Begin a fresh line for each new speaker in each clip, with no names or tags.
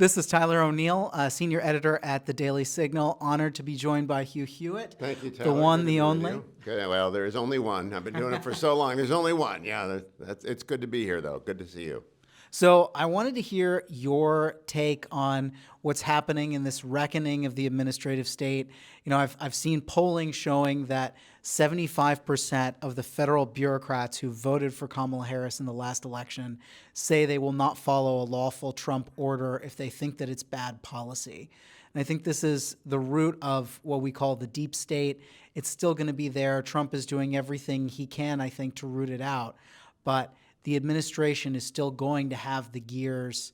This is Tyler O'Neill, senior editor at the Daily Signal. Honored to be joined by Hugh Hewitt.
Thank you, Tyler.
The one,
Good to
the
be with
only.
you. Good. Well, there is only one. I've been doing it for so long. There's only one. Yeah, it's good to be here, though. Good to see you.
So I wanted to hear your take on what's happening in this reckoning of the administrative state. You know, I've seen polling showing that 75% of the federal bureaucrats who voted for Kamala Harris in the last election say they will not follow a lawful Trump order if they think that it's bad policy. And I think this is the root of what we call the deep state. It's still going to be there. Trump is doing everything he can, I think, to root it out. But the administration is still going to have the gears,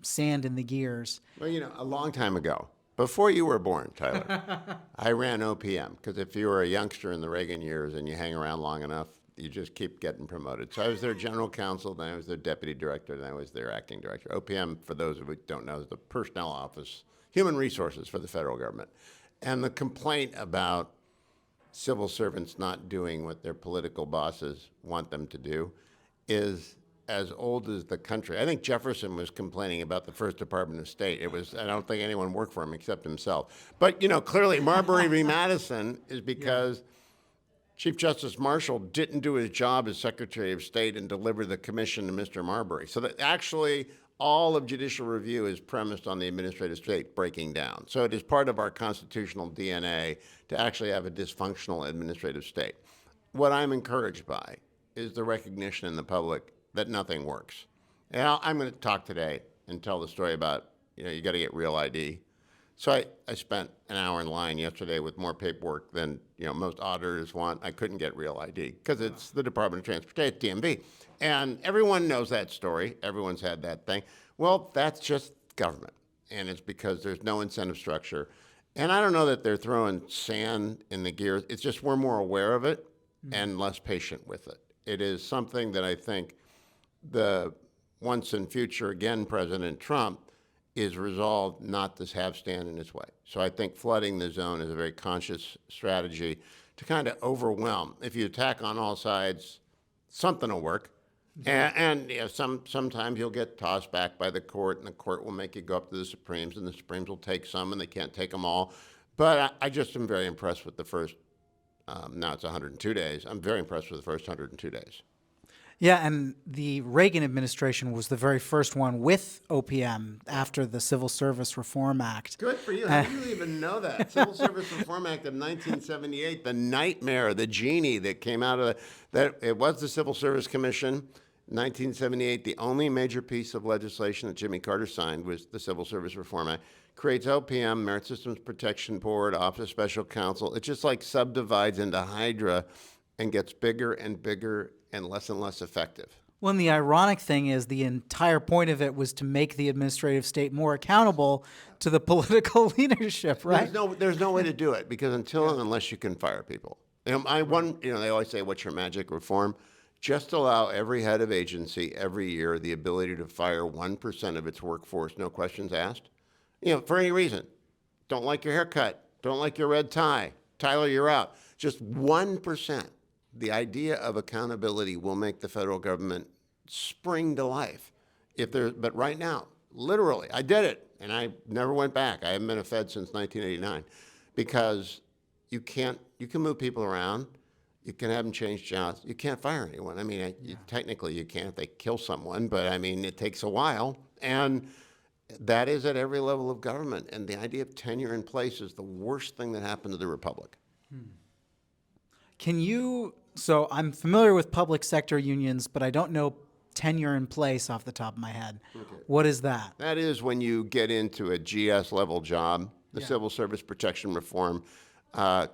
sand in the gears.
Well, you know, a long time ago, before you were born, Tyler, I ran OPM, because if you were a youngster in the Reagan years and you hang around long enough, you just keep getting promoted. So I was their general counsel, then I was their deputy director, then I was their acting director. OPM, for those who don't know, is the personnel office, human resources for the federal government. And the complaint about civil servants not doing what their political bosses want them to do is as old as the country. I think Jefferson was complaining about the first Department of State. I don't think anyone worked for him except himself. But, you know, clearly Marbury v. Madison is because Chief Justice Marshall didn't do his job as Secretary of State and deliver the commission to Mr. Marbury. So that actually all of judicial review is premised on the administrative state breaking down. So it is part of our constitutional DNA to actually have a dysfunctional administrative state. What I'm encouraged by is the recognition in the public that nothing works. And I'm going to talk today and tell the story about, you know, you got to get real ID. So I spent an hour in line yesterday with more paperwork than, you know, most auditors want. I couldn't get real ID because it's the Department of Transportation, DMV. And everyone knows that story. Everyone's had that thing. Well, that's just government. And it's because there's no incentive structure. And I don't know that they're throwing sand in the gears. It's just we're more aware of it and less patient with it. It is something that I think the once and future again President Trump is resolved not to have stand in his way. So I think flooding the zone is a very conscious strategy to kind of overwhelm. If you attack on all sides, something will work. And you know, sometimes you'll get tossed back by the court, and the court will make you go up to the Supremes, and the Supremes will take some, and they can't take them all. But I just am very impressed with the first, now it's 102 days. I'm very impressed with the first 102 days.
Yeah, and the Reagan administration was the very first one with OPM after the Civil Service Reform Act.
Good for you. How do you even know that? Civil Service Reform Act of 1978, the nightmare, the genie that came out of that. It was the Civil Service Commission. 1978, the only major piece of legislation that Jimmy Carter signed was the Civil Service Reform Act. Creates OPM, Merit Systems Protection Board, Office of Special Counsel. It just like subdivides into Hydra and gets bigger and bigger and less effective.
Well, and the ironic thing is the entire point of it was to make the administrative state more accountable to the political leadership, right?
There's no way to do it because until and unless you can fire people. You know, they always say, what's your magic reform? Just allow every head of agency every year the ability to fire 1% of its workforce, no questions asked. You know, for any reason. Don't like your haircut. Don't like your red tie. Tyler, you're out. Just 1%. The idea of accountability will make the federal government spring to life. But right now, literally, I did it, and I never went back. I haven't been a Fed since 1989, because you can move people around, you can have them change jobs. You can't fire anyone. I mean, technically you can't if they kill someone, but I mean, it takes a while, and that is at every level of government. And the idea of tenure in place is the worst thing that happened to the republic.
So I'm familiar with public sector unions, but I don't know tenure in place off the top of my head. Okay. What is that?
That is when you get into a GS level job, the Civil Service Protection Reform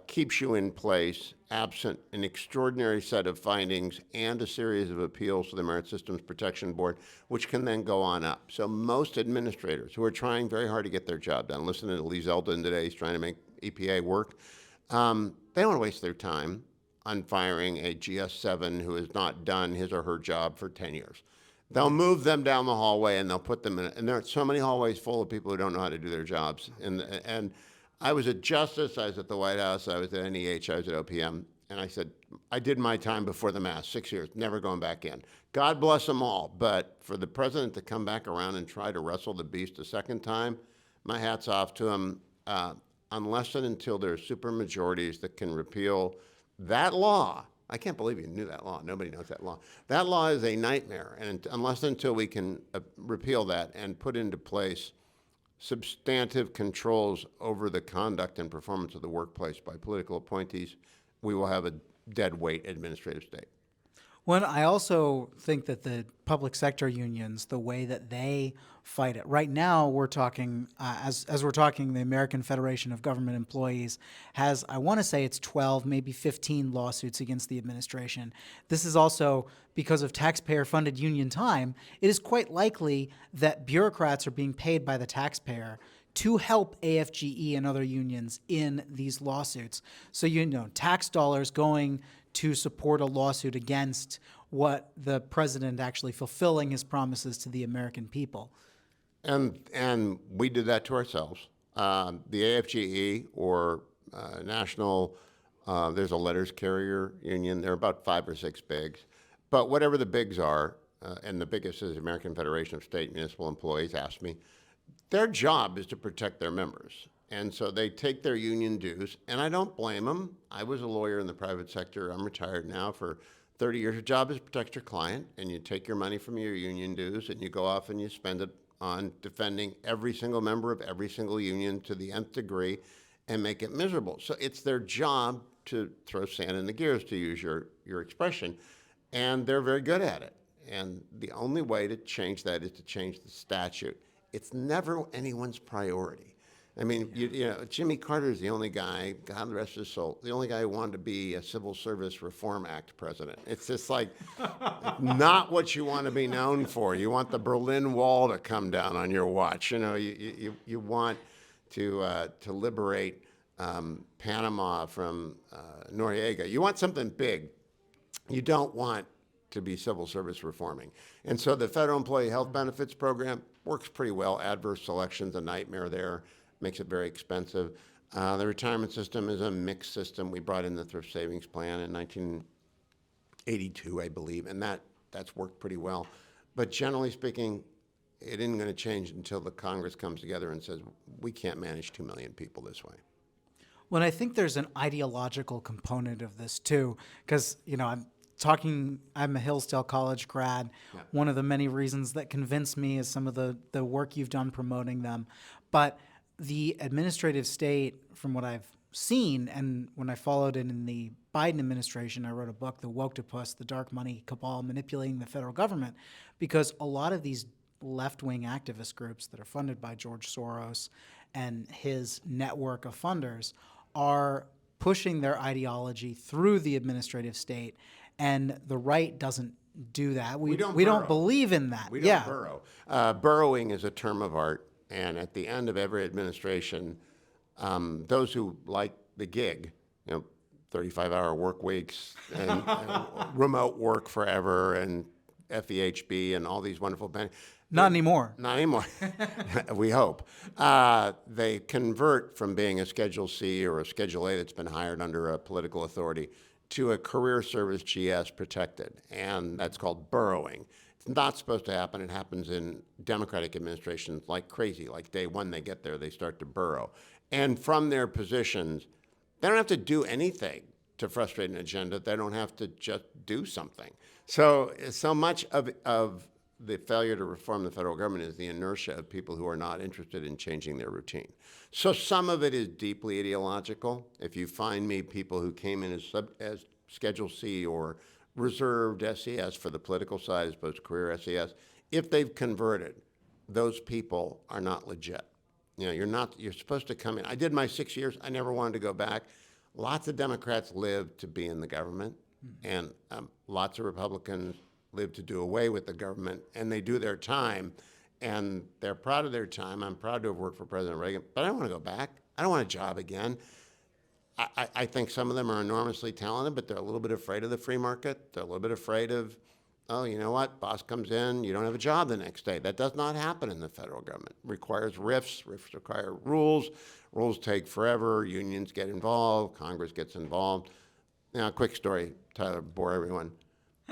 keeps you in place absent an extraordinary set of findings and a series of appeals to the Merit Systems Protection Board, which can then go on up. So most administrators who are trying very hard to get their job done, listening to Lee Zeldin today, he's trying to make EPA work, they don't want to waste their time on firing a GS7 who has not done his or her job for 10 years. They'll move them down the hallway and they'll put them in, and there are so many hallways full of people who don't know how to do their jobs. And I was at Justice, I was at the White House, I was at NEH, I was at OPM, and I said, I did my time before the mass, 6 years, never going back in. God bless them all. But for the president to come back around and try to wrestle the beast a second time, my hat's off to him. Unless and until there are supermajorities that can repeal that law. I can't believe you knew that law. Nobody knows that law. That law is a nightmare. And unless and until we can repeal that and put into place substantive controls over the conduct and performance of the workplace by political appointees, we will have a dead weight administrative state.
Well, I also think that the public sector unions, the way that they fight it, right now we're talking, as we're talking, the American Federation of Government Employees has, I want to say it's 12, maybe 15 lawsuits against the administration. This is also because of taxpayer-funded union time. It is quite likely that bureaucrats are being paid by the taxpayer to help AFGE and other unions in these lawsuits. So, tax dollars going to support a lawsuit against what the president actually fulfilling his promises to the American people.
And we did that to ourselves. The AFGE or National, there's a letters carrier union. There are about 5 or 6 bigs. But whatever the bigs are, and the biggest is the American Federation of State Municipal Employees, asked me, their job is to protect their members. And so they take their union dues, and I don't blame them. I was a lawyer in the private sector. I'm retired now for 30 years. Your job is to protect your client, and you take your money from your union dues, and you go off and you spend it on defending every single member of every single union to the nth degree and make it miserable. So it's their job to throw sand in the gears, to use your expression, and they're very good at it. And the only way to change that is to change the statute. It's never anyone's priority. I mean, Jimmy Carter is the only guy, God rest his soul, the only guy who wanted to be a Civil Service Reform Act president. It's just like not what you want to be known for. You want the Berlin Wall to come down on your watch. You want to liberate Panama from Noriega. You want something big. You don't want to be civil service reforming. And so the Federal Employee Health Benefits Program works pretty well. Adverse selection's a nightmare there. Makes it very expensive. The retirement system is a mixed system. We brought in the thrift savings plan in 1982, I believe, and that's worked pretty well. But generally speaking, it isn't going to change until the Congress comes together and says, we can't manage 2 million people this way.
Well, I think there's an ideological component of this too, because, I'm a Hillsdale College grad. Yeah. One of the many reasons that convinced me is some of the work you've done promoting them. But the administrative state, from what I've seen, and when I followed it in the Biden administration, I wrote a book, The Woke-topus, The Dark Money Cabal Manipulating the Federal Government, because a lot of these left-wing activist groups that are funded by George Soros and his network of funders are pushing their ideology through the administrative state, and the right doesn't do that. We don't believe in that.
We don't burrow. Burrowing is a term of art. And at the end of every administration, those who like the gig, 35-hour work weeks and remote work forever and FEHB and all these wonderful benefits.
Not anymore.
Not anymore. We hope. They convert from being a Schedule C or a Schedule A that's been hired under a political authority to a career service GS protected. And that's called burrowing. It's not supposed to happen. It happens in Democratic administrations like crazy. Like day one they get there, they start to burrow. And from their positions, they don't have to do anything to frustrate an agenda. They don't have to just do something. So much of the failure to reform the federal government is the inertia of people who are not interested in changing their routine. So some of it is deeply ideological. If you find me people who came in as Schedule C or reserved SES for the political side as opposed to career SES, if they've converted, those people are not legit. You're supposed to come in. I did my 6 years. I never wanted to go back. Lots of Democrats live to be in the government, and lots of Republicans live to do away with the government, and they do their time, and they're proud of their time. I'm proud to have worked for President Reagan, but I don't want to go back. I don't want a job again. I think some of them are enormously talented, but they're a little bit afraid of the free market. They're a little bit afraid of, oh, you know what? Boss comes in, you don't have a job the next day. That does not happen in the federal government. It requires RIFs. RIFs require rules. Rules take forever. Unions get involved. Congress gets involved. Quick story, Tyler, bore everyone.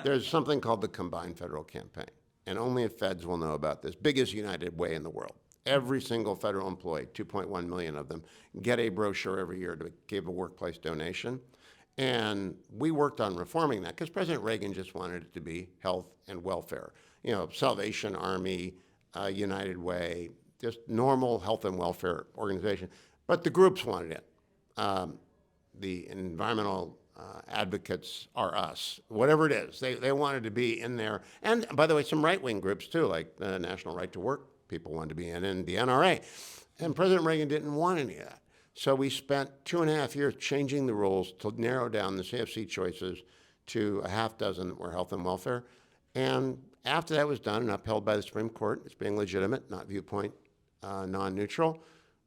There's something called the Combined Federal Campaign, and only feds will know about this. Biggest United Way in the world. Every single federal employee, 2.1 million of them, get a brochure every year to give a workplace donation. And we worked on reforming that because President Reagan just wanted it to be health and welfare. You know, Salvation Army, United Way, just normal health and welfare organization. But the groups wanted it. The environmental advocates are us, whatever it is. They wanted to be in there. And by the way, some right-wing groups too, like the National Right to Work people wanted to be in, and the NRA. And President Reagan didn't want any of that. So we spent 2.5 years changing the rules to narrow down the CFC choices to a half dozen that were health and welfare. And after that was done and upheld by the Supreme Court, it's being legitimate, not viewpoint non-neutral,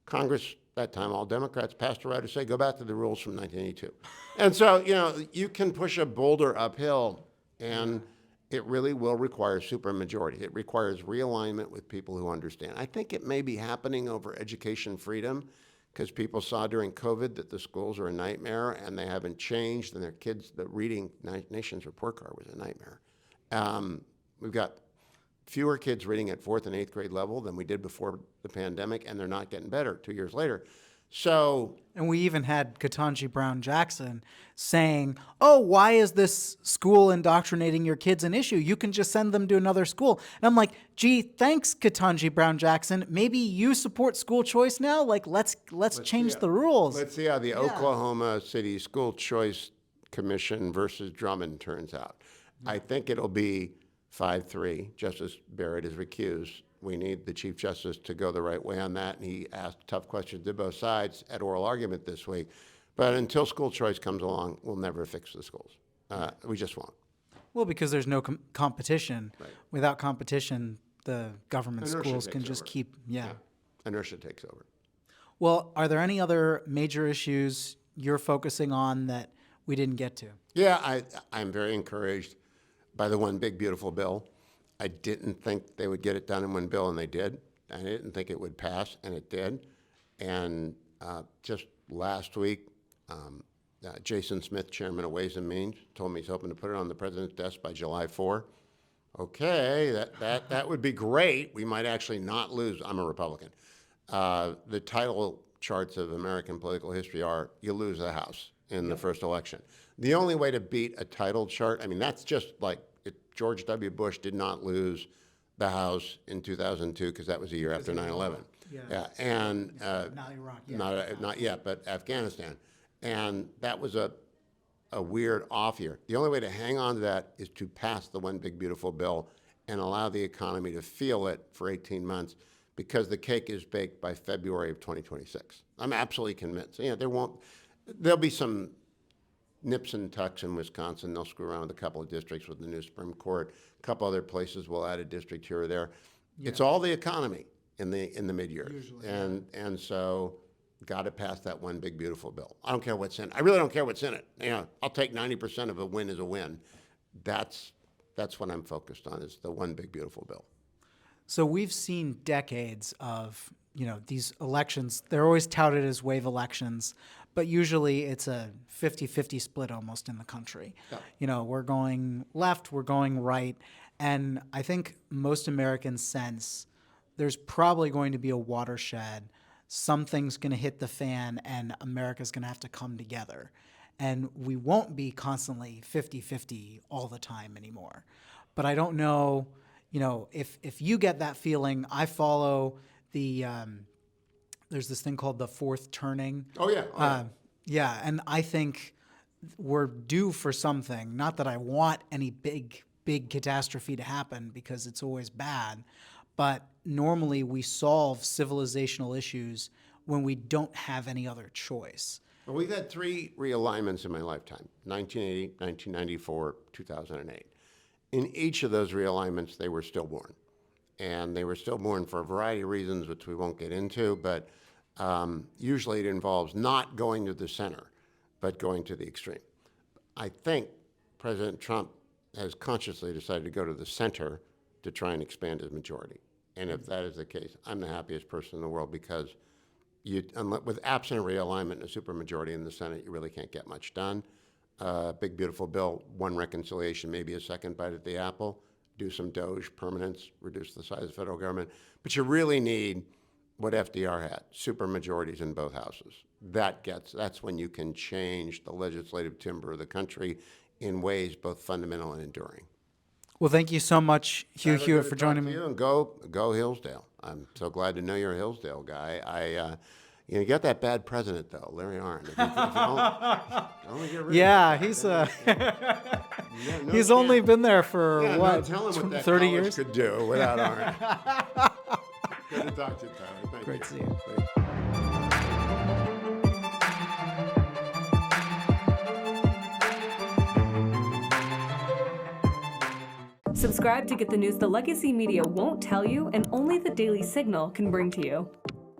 Congress, that time all Democrats, passed a right to say, go back to the rules from 1982. And so, you know, you can push a boulder uphill, and it really will require supermajority. It requires realignment with people who understand. I think it may be happening over education freedom, because people saw during COVID that the schools are a nightmare and they haven't changed, and their kids, the reading Nation's report card was a nightmare. We've got fewer kids reading at 4th and 8th grade level than we did before the pandemic, and they're not getting better 2 years later. So,
and we even had Ketanji Brown Jackson saying, oh, why is this school indoctrinating your kids an issue? You can just send them to another school. And I'm like, gee, thanks, Ketanji Brown Jackson. Maybe you support school choice now? Like, let's change the rules.
Let's see how the Oklahoma City School Choice Commission versus Drummond turns out. I think it'll be 5-3. Justice Barrett is recused. We need the Chief Justice to go the right way on that, and he asked tough questions to both sides at oral argument this week. But until school choice comes along, we'll never fix the schools. We just won't.
Well, because there's no competition.
Right.
Without competition, the government
Inertia
schools can
takes
just
over.
keep,
Inertia takes over.
Well, are there any other major issues you're focusing on that we didn't get to?
Yeah, I'm very encouraged by the one big beautiful bill. I didn't think they would get it done in one bill, and they did. I didn't think it would pass, and it did. And just last week, Jason Smith, chairman of Ways and Means, told me he's hoping to put it on the president's desk by July 4. Okay, that would be great. We might actually not lose. I'm a Republican. The title charts of American political history are you lose the House in the first election. The only way to beat a title chart, I mean, that's just like George W. Bush did not lose the House in 2002 because that was a year after 9/11. And
Not Iraq.
not yet, but Afghanistan. And that was a weird off year. The only way to hang on to that is to pass the one big beautiful bill and allow the economy to feel it for 18 months, because the cake is baked by February of 2026. I'm absolutely convinced. There'll be some nips and tucks in Wisconsin. They'll screw around with a couple of districts with the new Supreme Court. A couple other places will add a district here or there. It's all the economy in the mid-years.
Usually,
and so got to pass that one big beautiful bill. I don't care what's in it. I really don't care what's in it. I'll take 90% of a win as a win. That's what I'm focused on, is the one big beautiful bill.
So we've seen decades of, these elections. They're always touted as wave elections, but usually it's a 50-50 split almost in the country. Yeah. We're going left, we're going right. And I think most Americans sense there's probably going to be a watershed. Something's going to hit the fan, and America's going to have to come together. And we won't be constantly 50-50 all the time anymore. But I don't know, if you get that feeling. I follow the, there's this thing called the fourth turning.
Oh, yeah.
Yeah, and I think we're due for something. Not that I want any big catastrophe to happen, because it's always bad, but normally we solve civilizational issues when we don't have any other choice.
Well, we've had 3 realignments in my lifetime: 1980, 1994, 2008. In each of those realignments, they were stillborn. And they were stillborn for a variety of reasons, which we won't get into, but usually it involves not going to the center, but going to the extreme. I think President Trump has consciously decided to go to the center to try and expand his majority. And if that is the case, I'm the happiest person in the world, because with absent realignment and a supermajority in the Senate, you really can't get much done. big, beautiful bill, one reconciliation, maybe a second bite at the apple, do some DOGE permanence, reduce the size of the federal government. But you really need what FDR had, super majorities in both houses. That's when you can change the legislative timber of the country in ways both fundamental and enduring.
Well, thank you so much, Hugh Hewitt, for joining me.
And go Hillsdale. I'm so glad to know you're a Hillsdale guy. You got that bad president though, Larry Arnn. If you only get rid
Yeah,
of him.
he's
No
he's
chance.
only been there for
Yeah,
what,
no, tell him what that
30
college
years?
could do without Arnn. Good to talk to you, Tyler. Thank
Great
you.
to see you.
Thank you.
Subscribe to get the news the legacy media won't tell you and only the Daily Signal can bring to you.